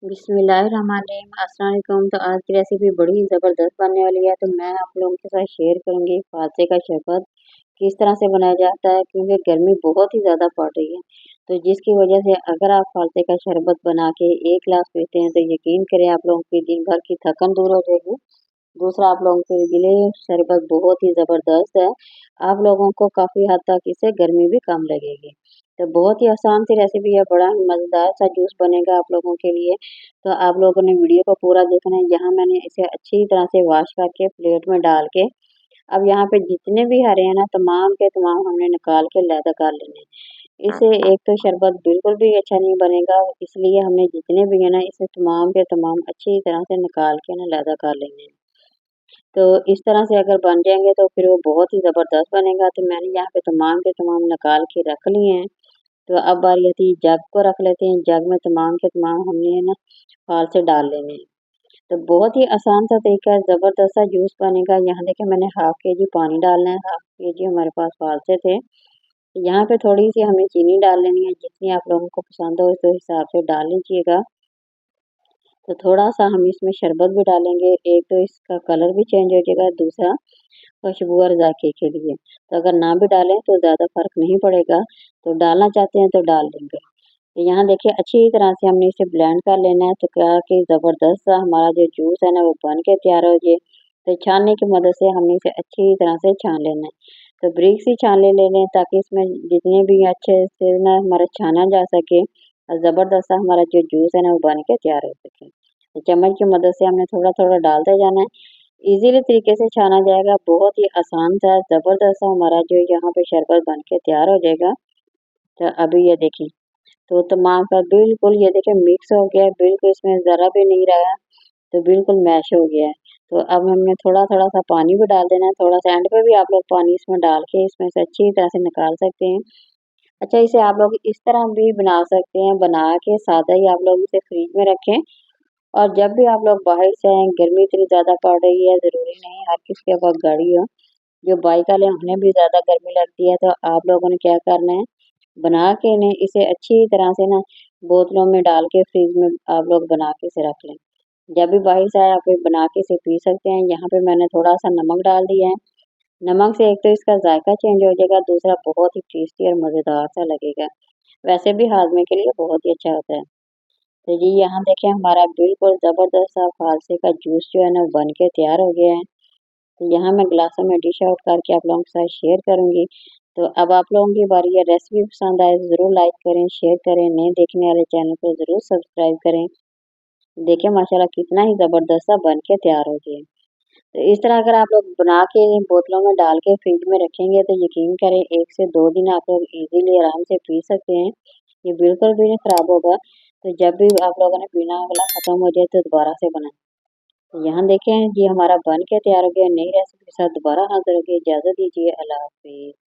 बिस्मिल्लाहिर्रहमानिर्रहीम। अस्सलाम वालेकुम। तो आज की रेसिपी बड़ी ज़बरदस्त बनने वाली है। तो मैं आप लोगों के साथ शेयर करूंगी फालसे का शरबत किस तरह से बनाया जाता है, क्योंकि गर्मी बहुत ही ज़्यादा पड़ रही है। तो जिसकी वजह से अगर आप फालसे का शरबत बना के एक गिलास पीते हैं तो यकीन करें आप लोगों की दिन भर की थकन दूर हो जाएगी। दूसरा, आप लोगों के लिए शरबत बहुत ही ज़बरदस्त है। आप लोगों को काफ़ी हद तक इससे गर्मी भी कम लगेगी। तो बहुत ही आसान सी रेसिपी है, बड़ा ही मज़ेदार सा जूस बनेगा आप लोगों के लिए। तो आप लोगों ने वीडियो को पूरा देखना है। यहाँ मैंने इसे अच्छी तरह से वॉश करके प्लेट में डाल के अब यहाँ पे जितने भी हरे हैं ना, तमाम के तमाम हमने निकाल के अलहदा कर लेने हैं। इसे एक तो शरबत बिल्कुल भी अच्छा नहीं बनेगा, इसलिए हमने जितने भी है ना इसे तमाम के तमाम अच्छी तरह से निकाल के ना अलहदा कर लेने हैं। तो इस तरह से अगर बन जाएंगे तो फिर वो बहुत ही ज़बरदस्त बनेगा। तो मैंने यहाँ पे तमाम के तमाम निकाल के रख लिए हैं। तो अब बारी आती है जग को रख लेते हैं। जग में तमाम के तमाम हमने ना फाल से डाल लेने हैं। तो बहुत ही आसान सा तरीका है, ज़बरदस्त सा जूस बनेगा। यहाँ देखिए मैंने हाफ के जी पानी डालना है, हाफ के जी हमारे पास फाल से थे। यहाँ पे थोड़ी सी हमें चीनी डाल लेनी है, जितनी आप लोगों को पसंद हो उस हिसाब से डाल लीजिएगा। तो थोड़ा सा हम इसमें शरबत भी डालेंगे, एक तो इसका कलर भी चेंज हो जाएगा, दूसरा खुशबू और जायके के लिए। तो अगर ना भी डालें तो ज़्यादा फर्क नहीं पड़ेगा, तो डालना चाहते हैं तो डाल लेंगे। तो यहाँ देखिए अच्छी तरह से हमने इसे ब्लेंड कर लेना है। तो क्या कि ज़बरदस्त सा हमारा जो जूस है ना वो बन के तैयार हो जाए। तो छानने की मदद से हमने इसे अच्छी तरह से छान लेना है। तो ब्रिक सी छानने ले लें ताकि इसमें जितने भी अच्छे से ना हमारा छाना जा सके और ज़बरदस्त सा हमारा जो जूस है ना वो बन के तैयार हो सके। तो चम्मच की मदद से हमने थोड़ा थोड़ा डालते जाना है। इजीली तरीके से छाना जाएगा, बहुत ही आसान सा ज़बरदस्त सा हमारा जो यहाँ पे शरबत बन के तैयार हो जाएगा। तो अभी ये देखिए, तो तमाम का बिल्कुल ये देखिए मिक्स हो गया है, बिल्कुल इसमें ज़रा भी नहीं रहा, तो बिल्कुल मैश हो गया है। तो अब हमने थोड़ा-थोड़ा सा पानी भी डाल देना है, थोड़ा-सा एंड पे भी आप लोग पानी इसमें डाल के इसमें से अच्छी तरह से निकाल सकते हैं। अच्छा, इसे आप लोग इस तरह भी बना सकते हैं, बना के सादा ही आप लोग इसे फ्रिज में रखें और जब भी आप लोग बाहर से आएँ, गर्मी इतनी ज़्यादा पड़ रही है, ज़रूरी नहीं हर किसी के पास गाड़ी हो। जो बाइक वाले उन्हें भी ज़्यादा गर्मी लगती है, तो आप लोगों ने क्या करना है, बना के इन्हें इसे अच्छी तरह से ना बोतलों में डाल के फ्रिज में आप लोग बना के इसे रख लें। जब भी बारिश आए आप ये बना के इसे पी सकते हैं। यहाँ पे मैंने थोड़ा-सा नमक डाल दिया है। नमक से एक तो इसका जायका चेंज हो जाएगा, दूसरा बहुत ही टेस्टी और मज़ेदार सा लगेगा। वैसे भी हाज़मे के लिए बहुत ही अच्छा होता है। तो जी यहाँ देखें हमारा बिल्कुल ज़बरदस्त सा फालसे का जूस जो है ना बन के तैयार हो गया है। तो यहाँ मैं ग्लासों में डिश आउट करके आप लोगों के साथ शेयर करूँगी। तो अब आप लोगों की बारी है। रेसिपी पसंद आए तो ज़रूर लाइक करें, शेयर करें, नए देखने वाले चैनल को ज़रूर सब्सक्राइब करें। देखिए माशाल्लाह कितना ही ज़बरदस्त सा बन के तैयार हो गया है। तो इस तरह अगर आप लोग बना के बोतलों में डाल के फ्रिज में रखेंगे तो यकीन करें 1 से 2 दिन आप लोग इज़ीली आराम से पी सकते हैं। ये बिल्कुल भी नहीं ख़राब होगा। तो जब भी आप लोगों ने पीना वाला ख़त्म हो जाए तो दोबारा से बनाएँ। तो यहाँ देखें ये हमारा बन के तैयार हो गया। नई रेसिपी के साथ दोबारा हाज़िर होंगे। इजाज़त दीजिए। अल्लाह हाफ़िज़।